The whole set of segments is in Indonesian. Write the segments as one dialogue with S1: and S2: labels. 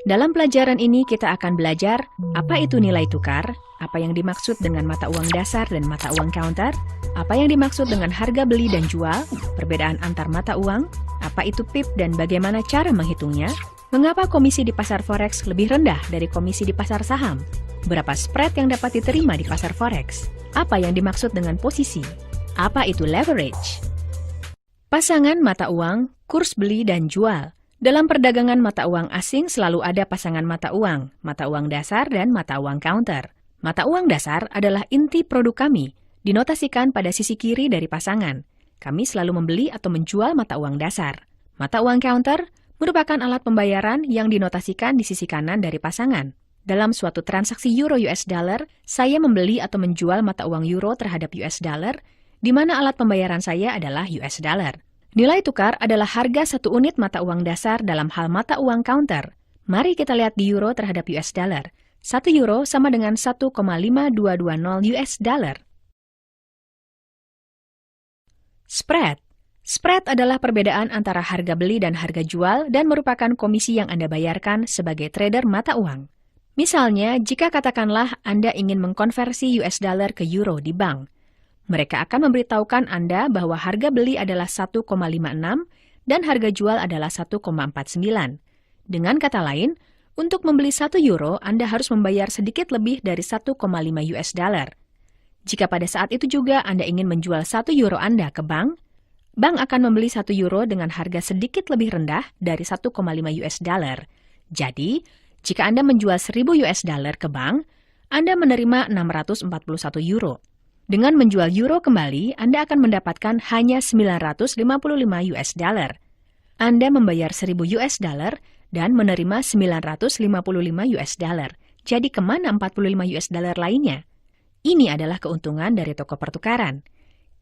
S1: Dalam pelajaran ini kita akan belajar apa itu nilai tukar, apa yang dimaksud dengan mata uang dasar dan mata uang counter, apa yang dimaksud dengan harga beli dan jual, perbedaan antar mata uang, apa itu PIP dan bagaimana cara menghitungnya, mengapa komisi di pasar forex lebih rendah dari komisi di pasar saham, berapa spread yang dapat diterima di pasar forex, apa yang dimaksud dengan posisi, apa itu leverage. Pasangan mata uang, kurs beli dan jual. Dalam perdagangan mata uang asing selalu ada pasangan mata uang dasar dan mata uang counter. Mata uang dasar adalah inti produk kami, dinotasikan pada sisi kiri dari pasangan. Kami selalu membeli atau menjual mata uang dasar. Mata uang counter merupakan alat pembayaran yang dinotasikan di sisi kanan dari pasangan. Dalam suatu transaksi euro US dollar, saya membeli atau menjual mata uang euro terhadap US dollar, di mana alat pembayaran saya adalah US dollar. Nilai tukar adalah harga satu unit mata uang dasar dalam hal mata uang counter. Mari kita lihat di euro terhadap US dollar. 1 euro sama dengan 1,5220 US dollar. Spread. Spread adalah perbedaan antara harga beli dan harga jual dan merupakan komisi yang Anda bayarkan sebagai trader mata uang. Misalnya, jika katakanlah Anda ingin mengkonversi US dollar ke euro di bank, mereka akan memberitahukan Anda bahwa harga beli adalah 1,56 dan harga jual adalah 1,49. Dengan kata lain, untuk membeli 1 euro, Anda harus membayar sedikit lebih dari 1,5 US dollar. Jika pada saat itu juga Anda ingin menjual 1 euro Anda ke bank, bank akan membeli 1 euro dengan harga sedikit lebih rendah dari 1,5 US dollar. Jadi, jika Anda menjual 1.000 US dollar ke bank, Anda menerima 641 euro. Dengan menjual euro kembali, Anda akan mendapatkan hanya 955 US dollar. Anda membayar 1.000 US dollar dan menerima 955 US dollar. Jadi kemana 45 US dollar lainnya? Ini adalah keuntungan dari toko pertukaran.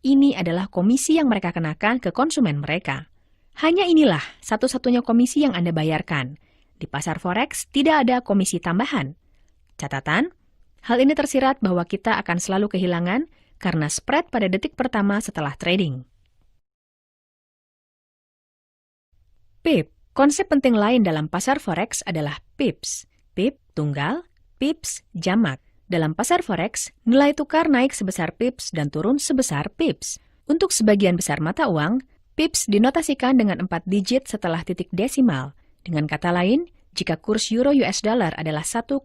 S1: Ini adalah komisi yang mereka kenakan ke konsumen mereka. Hanya inilah satu-satunya komisi yang Anda bayarkan. Di pasar forex tidak ada komisi tambahan. Catatan, hal ini tersirat bahwa kita akan selalu kehilangan karena spread pada detik pertama setelah trading. PIP. Konsep penting lain dalam pasar forex adalah PIPS. PIP tunggal, PIPS jamak. Dalam pasar forex, nilai tukar naik sebesar PIPS dan turun sebesar PIPS. Untuk sebagian besar mata uang, PIPS dinotasikan dengan 4 digit setelah titik desimal. Dengan kata lain, jika kurs euro US dollar adalah 1,5220,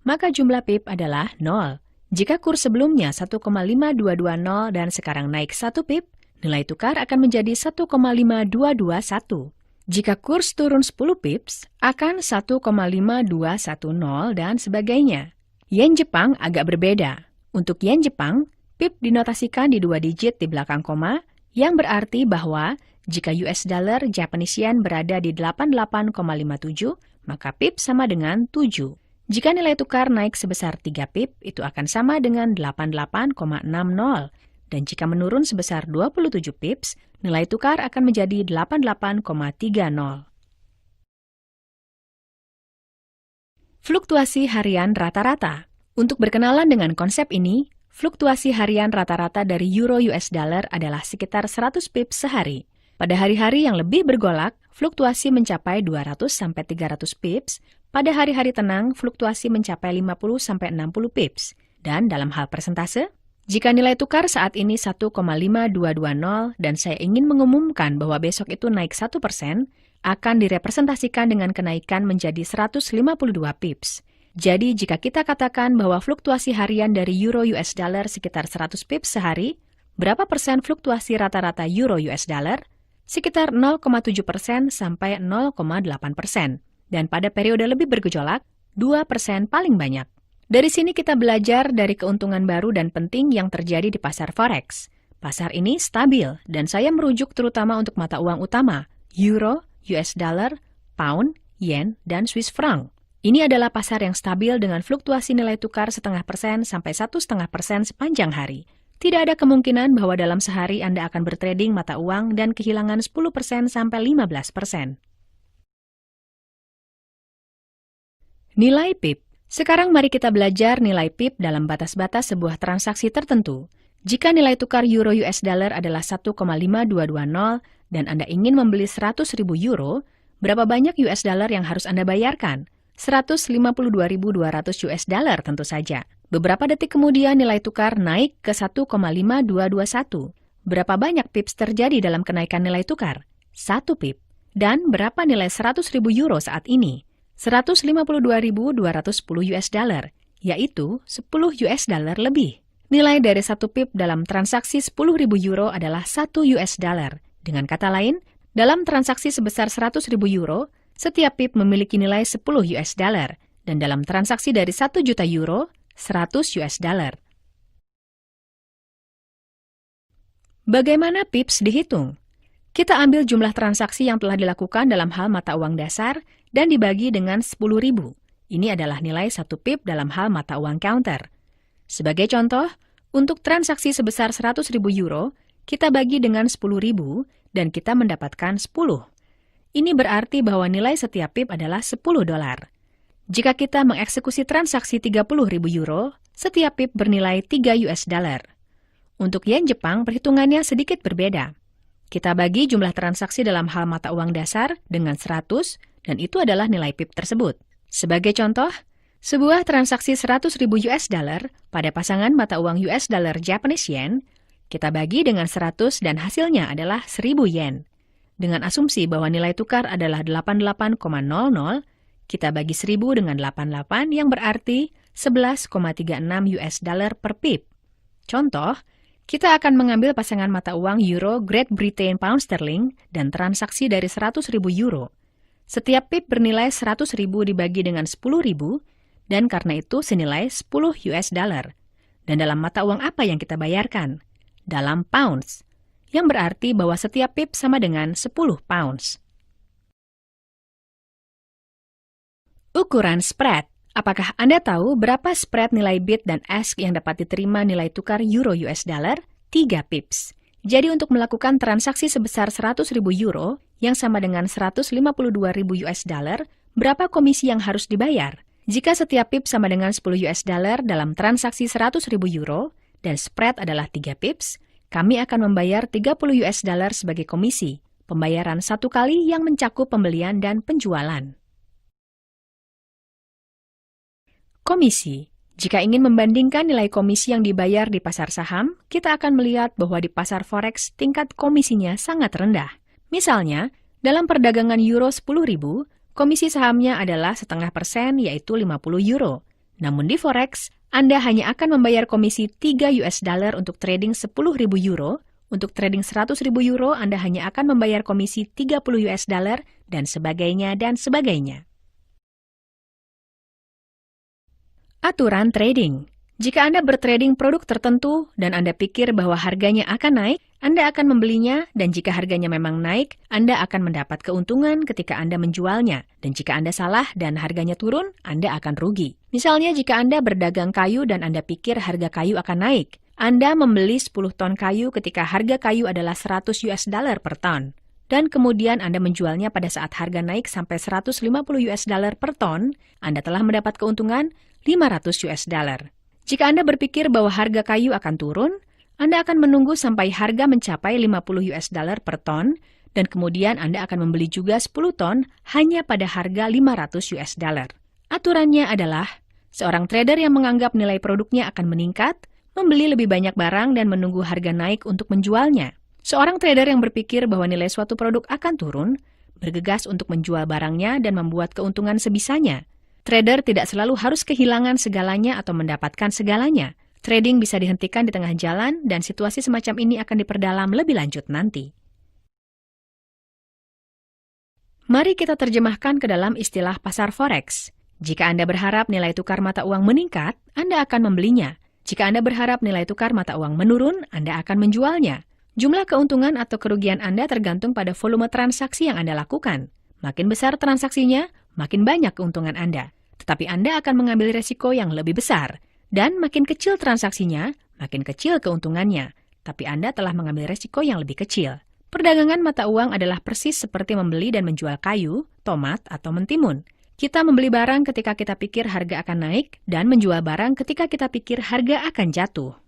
S1: maka jumlah PIP adalah 0. Jika kurs sebelumnya 1,5220 dan sekarang naik 1 PIP, nilai tukar akan menjadi 1,5221. Jika kurs turun 10 pips, akan 1,5210 dan sebagainya. Yen Jepang agak berbeda. Untuk yen Jepang, PIP dinotasikan di 2 digit di belakang koma, yang berarti bahwa jika US dollar Japanese yen berada di 88,57, maka PIP sama dengan 7. Jika nilai tukar naik sebesar 3 PIP, itu akan sama dengan 88,60. Dan jika menurun sebesar 27 pips, nilai tukar akan menjadi 88,30. Fluktuasi harian rata-rata. Untuk berkenalan dengan konsep ini, fluktuasi harian rata-rata dari euro US dollar adalah sekitar 100 pips sehari. Pada hari-hari yang lebih bergolak, fluktuasi mencapai 200-300 pips. Pada hari-hari tenang, fluktuasi mencapai 50-60 pips. Dan dalam hal persentase, jika nilai tukar saat ini 1,5220 dan saya ingin mengumumkan bahwa besok itu naik 1%, akan direpresentasikan dengan kenaikan menjadi 152 pips. Jadi jika kita katakan bahwa fluktuasi harian dari euro US dollar sekitar 100 pips sehari, berapa persen fluktuasi rata-rata euro US dollar? Sekitar 0,7% sampai 0,8%. Dan pada periode lebih bergejolak, 2% paling banyak. Dari sini kita belajar dari keuntungan baru dan penting yang terjadi di pasar forex. Pasar ini stabil dan saya merujuk terutama untuk mata uang utama, euro, US dollar, pound, yen, dan Swiss franc. Ini adalah pasar yang stabil dengan fluktuasi nilai tukar 0,5% sampai 1,5% sepanjang hari. Tidak ada kemungkinan bahwa dalam sehari Anda akan bertrading mata uang dan kehilangan 10% sampai 15%. Nilai PIP. Sekarang mari kita belajar nilai PIP dalam batas-batas sebuah transaksi tertentu. Jika nilai tukar euro US dollar adalah 1,5220 dan Anda ingin membeli 100.000 euro, Berapa banyak US dollar yang harus Anda bayarkan? 152.200 US dollar tentu saja. Beberapa detik kemudian nilai tukar naik ke 1,5221. Berapa banyak pips terjadi dalam kenaikan nilai tukar? 1 pip. Dan berapa nilai 100.000 euro saat ini? 152.210 US dollar, yaitu 10 US dollar lebih. Nilai dari 1 pip dalam transaksi 10.000 euro adalah 1 US dollar. Dengan kata lain, dalam transaksi sebesar 100.000 euro, setiap pip memiliki nilai 10 US dollar, dan dalam transaksi dari 1 juta euro, 100 US dollar. Bagaimana pips dihitung? Kita ambil jumlah transaksi yang telah dilakukan dalam hal mata uang dasar dan dibagi dengan 10.000. Ini adalah nilai 1 pip dalam hal mata uang counter. Sebagai contoh, untuk transaksi sebesar 100.000 euro, kita bagi dengan 10.000 dan kita mendapatkan 10. Ini berarti bahwa nilai setiap pip adalah 10 dolar. Jika kita mengeksekusi transaksi 30.000 euro, setiap pip bernilai 3 US dollar. Untuk yen Jepang, perhitungannya sedikit berbeda. Kita bagi jumlah transaksi dalam hal mata uang dasar dengan 100, dan itu adalah nilai pip tersebut. Sebagai contoh, sebuah transaksi 100.000 US dollar pada pasangan mata uang US dollar Japanese yen, kita bagi dengan 100 dan hasilnya adalah 1.000 yen. Dengan asumsi bahwa nilai tukar adalah 88,00, kita bagi 1.000 dengan 88 yang berarti 11,36 US dollar per pip. Contoh, kita akan mengambil pasangan mata uang Euro Great Britain Pound Sterling dan transaksi dari 100.000 euro. Setiap pip bernilai 100.000 dibagi dengan 10.000, dan karena itu senilai 10 US dollar. Dan dalam mata uang apa yang kita bayarkan? Dalam pounds, yang berarti bahwa setiap pip sama dengan 10 pounds. Ukuran spread. Apakah Anda tahu berapa spread nilai bid dan ask yang dapat diterima nilai tukar euro US dollar? 3 pips. Jadi untuk melakukan transaksi sebesar 100.000 euro, yang sama dengan 152.000 US dollar, berapa komisi yang harus dibayar? Jika setiap pip sama dengan 10 US dollar dalam transaksi 100.000 euro, dan spread adalah 3 pips, kami akan membayar 30 US dollar sebagai komisi, pembayaran satu kali yang mencakup pembelian dan penjualan. Komisi. Jika ingin membandingkan nilai komisi yang dibayar di pasar saham, kita akan melihat bahwa di pasar forex tingkat komisinya sangat rendah. Misalnya, dalam perdagangan euro 10.000, komisi sahamnya adalah 0,5% yaitu 50 euro. Namun di forex, Anda hanya akan membayar komisi 3 US dollar untuk trading 10.000 euro. Untuk trading 100.000 euro, Anda hanya akan membayar komisi 30 US dollar dan sebagainya dan sebagainya. Aturan trading. Jika Anda bertrading produk tertentu dan Anda pikir bahwa harganya akan naik, Anda akan membelinya, dan jika harganya memang naik, Anda akan mendapat keuntungan ketika Anda menjualnya. Dan jika Anda salah dan harganya turun, Anda akan rugi. Misalnya jika Anda berdagang kayu dan Anda pikir harga kayu akan naik, Anda membeli 10 ton kayu ketika harga kayu adalah 100 US dollar per ton. Dan kemudian Anda menjualnya pada saat harga naik sampai 150 US dollar per ton, Anda telah mendapat keuntungan 500 US dollar. Jika Anda berpikir bahwa harga kayu akan turun, Anda akan menunggu sampai harga mencapai 50 US dollar per ton, dan kemudian Anda akan membeli juga 10 ton hanya pada harga 500 US dollar. Aturannya adalah, seorang trader yang menganggap nilai produknya akan meningkat, membeli lebih banyak barang dan menunggu harga naik untuk menjualnya. Seorang trader yang berpikir bahwa nilai suatu produk akan turun, bergegas untuk menjual barangnya dan membuat keuntungan sebisanya. Trader tidak selalu harus kehilangan segalanya atau mendapatkan segalanya. Trading bisa dihentikan di tengah jalan dan situasi semacam ini akan diperdalam lebih lanjut nanti. Mari kita terjemahkan ke dalam istilah pasar forex. Jika Anda berharap nilai tukar mata uang meningkat, Anda akan membelinya. Jika Anda berharap nilai tukar mata uang menurun, Anda akan menjualnya. Jumlah keuntungan atau kerugian Anda tergantung pada volume transaksi yang Anda lakukan. Makin besar transaksinya, makin banyak keuntungan Anda. Tetapi Anda akan mengambil resiko yang lebih besar. Dan makin kecil transaksinya, makin kecil keuntungannya. Tapi Anda telah mengambil resiko yang lebih kecil. Perdagangan mata uang adalah persis seperti membeli dan menjual kayu, tomat, atau mentimun. Kita membeli barang ketika kita pikir harga akan naik, dan menjual barang ketika kita pikir harga akan jatuh.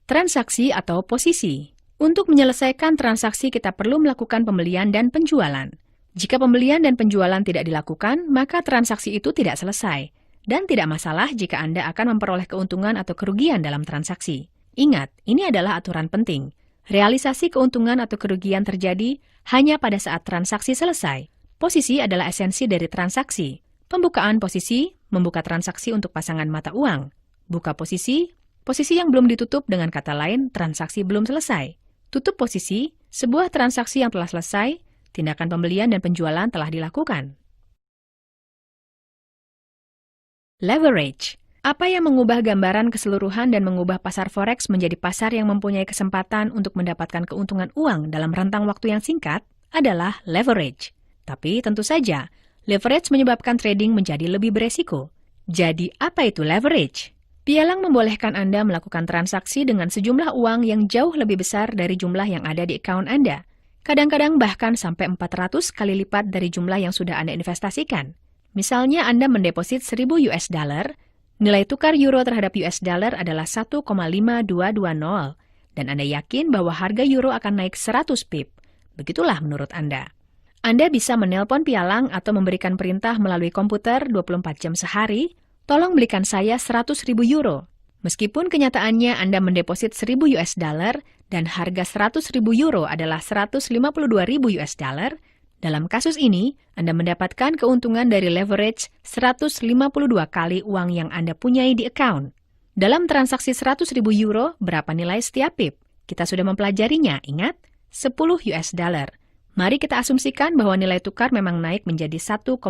S1: Transaksi atau posisi. Untuk menyelesaikan transaksi, kita perlu melakukan pembelian dan penjualan. Jika pembelian dan penjualan tidak dilakukan, maka transaksi itu tidak selesai. Dan tidak masalah jika Anda akan memperoleh keuntungan atau kerugian dalam transaksi. Ingat, ini adalah aturan penting. Realisasi keuntungan atau kerugian terjadi hanya pada saat transaksi selesai. Posisi adalah esensi dari transaksi. Pembukaan posisi, membuka transaksi untuk pasangan mata uang. Buka posisi, posisi yang belum ditutup, dengan kata lain, transaksi belum selesai. Tutup posisi, sebuah transaksi yang telah selesai, tindakan pembelian dan penjualan telah dilakukan. Leverage. Apa yang mengubah gambaran keseluruhan dan mengubah pasar forex menjadi pasar yang mempunyai kesempatan untuk mendapatkan keuntungan uang dalam rentang waktu yang singkat adalah leverage. Tapi tentu saja, leverage menyebabkan trading menjadi lebih beresiko. Jadi, apa itu leverage? Pialang membolehkan Anda melakukan transaksi dengan sejumlah uang yang jauh lebih besar dari jumlah yang ada di account Anda. Kadang-kadang bahkan sampai 400 kali lipat dari jumlah yang sudah Anda investasikan. Misalnya Anda mendeposit 1.000 US dollar, nilai tukar euro terhadap US dollar adalah 1,5220, dan Anda yakin bahwa harga euro akan naik 100 pip. Begitulah menurut Anda. Anda bisa menelpon pialang atau memberikan perintah melalui komputer 24 jam sehari, tolong belikan saya 100.000 euro. Meskipun kenyataannya Anda mendeposit 1.000 US dollar dan harga 100.000 euro adalah 152.000 US dollar, dalam kasus ini Anda mendapatkan keuntungan dari leverage 152 kali uang yang Anda punyai di account. Dalam transaksi 100.000 euro, berapa nilai setiap pip? Kita sudah mempelajarinya, ingat? 10 US dollar. Mari kita asumsikan bahwa nilai tukar memang naik menjadi 1,5320.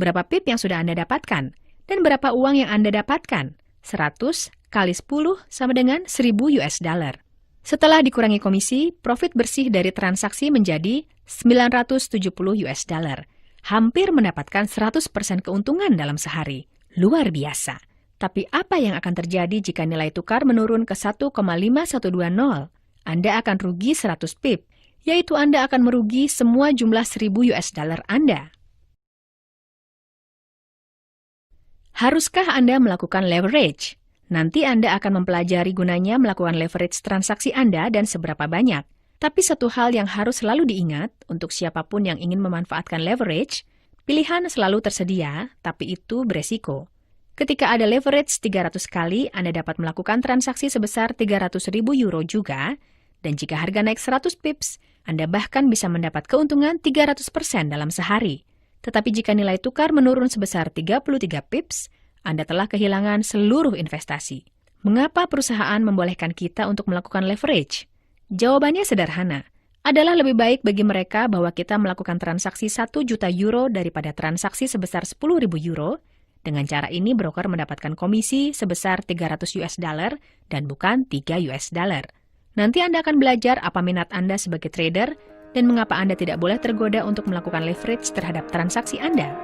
S1: Berapa pip yang sudah Anda dapatkan? Dan berapa uang yang Anda dapatkan? 100 kali 10 sama dengan 1.000 US dollar. Setelah dikurangi komisi, profit bersih dari transaksi menjadi 970 US dollar. Hampir mendapatkan 100% keuntungan dalam sehari. Luar biasa. Tapi apa yang akan terjadi jika nilai tukar menurun ke 1,5120? Anda akan rugi 100 pip, yaitu Anda akan merugi semua jumlah 1.000 US dollar Anda. Haruskah Anda melakukan leverage? Nanti Anda akan mempelajari gunanya melakukan leverage transaksi Anda dan seberapa banyak. Tapi satu hal yang harus selalu diingat, untuk siapapun yang ingin memanfaatkan leverage, pilihan selalu tersedia, tapi itu beresiko. Ketika ada leverage 300 kali, Anda dapat melakukan transaksi sebesar 300.000 euro juga, dan jika harga naik 100 pips, Anda bahkan bisa mendapat keuntungan 300% dalam sehari. Tetapi jika nilai tukar menurun sebesar 33 pips, Anda telah kehilangan seluruh investasi. Mengapa perusahaan membolehkan kita untuk melakukan leverage? Jawabannya sederhana. Adalah lebih baik bagi mereka bahwa kita melakukan transaksi 1 juta euro daripada transaksi sebesar 10.000 euro. Dengan cara ini, broker mendapatkan komisi sebesar 300 US dollar dan bukan 3 US dollar. Nanti Anda akan belajar apa minat Anda sebagai trader dan mengapa Anda tidak boleh tergoda untuk melakukan leverage terhadap transaksi Anda.